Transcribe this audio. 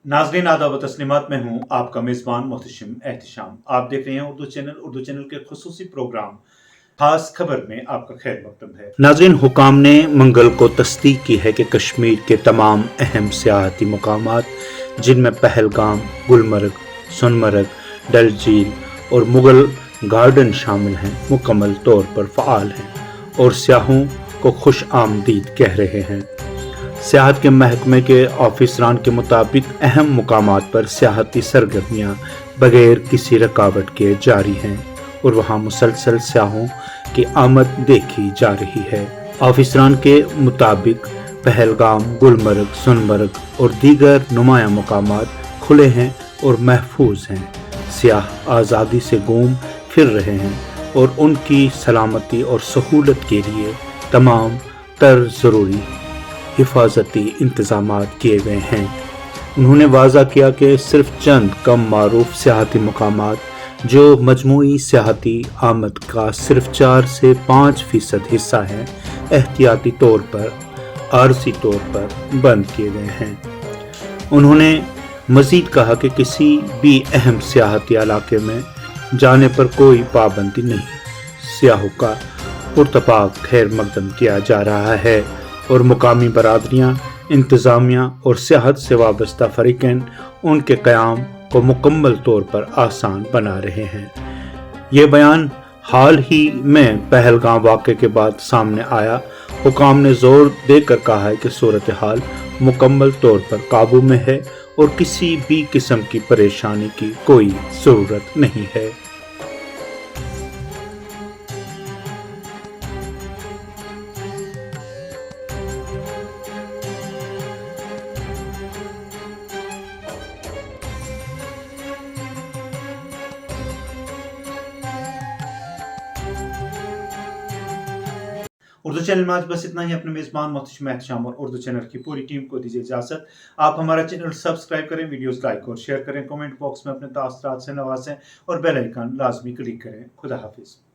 नाजरीन आदाब व तस्लीमात में हूँ आपका मेज़बान मोहतशिम एहतिशाम। आप देख रहे हैं उर्दू चैनल के खुसूसी प्रोग्राम खास खबर में आपका खैर मकदम है। नाजरीन, हुकाम ने मंगल को तस्दीक की है कि कश्मीर के तमाम अहम सियाहती मकामात जिनमें पहलगाम, गुलमर्ग, सोनमर्ग, डल झील और मुगल गार्डन शामिल हैं, मुकम्मल तौर पर फ़आल हैं और सियाहों को खुश आमदीद कह रहे हैं। सियाहत के महकमे के ऑफिसरान के मुताबिक अहम मुकामात पर सियाहती सरगर्मियाँ बगैर किसी रुकावट के जारी हैं और वहाँ मुसलसल सियाहों की आमद देखी जा रही है। ऑफिसरान के मुताबिक पहलगाम, गुलमर्ग, सोनमर्ग और दीगर नुमाया मुकामात खुले हैं और महफूज हैं। सियाह आज़ादी से घूम फिर रहे हैं और उनकी सलामती और सहूलत के लिए तमाम तर ज़रूरी हिफाजती इंतज़ामात किए गए हैं। उन्होंने वाज़ा किया कि सिर्फ चंद कम मारूफ सियाहती मकामात जो मजमूई सियाहती आमद का सिर्फ 4 से 5% हिस्सा हैं, एहतियाती तौर पर आरजी तौर पर बंद किए गए हैं। उन्होंने मज़ीद कहा कि किसी भी अहम सियाहती इलाके में जाने पर कोई पाबंदी नहीं, सियाहों का पुरतपाक खैर मकदम किया जा रहा है और मुकामी बरादरियाँ, इंतज़ामिया और सियाहत से वाबस्ता फ़रीक़ैन उनके क़याम को मुकम्मल तौर पर आसान बना रहे हैं। ये बयान हाल ही में पहलगाम वाक़े के बाद सामने आया। हुकाम ने ज़ोर देकर कहा है कि सूरत हाल मुकम्मल तौर पर काबू में है और किसी भी किस्म की परेशानी की कोई ज़रूरत नहीं है। उर्दू चैनल में आज बस इतना ही। अपने मेज़बान मोहतशिम एहतिशाम और उर्दू चैनल की पूरी टीम को दीजिए इजाज़त। आप हमारा चैनल सब्सक्राइब करें, वीडियोस लाइक और शेयर करें, कमेंट बॉक्स में अपने तासरात से नवाजें और बेल आइकन लाजमी क्लिक करें। खुदा हाफिज़।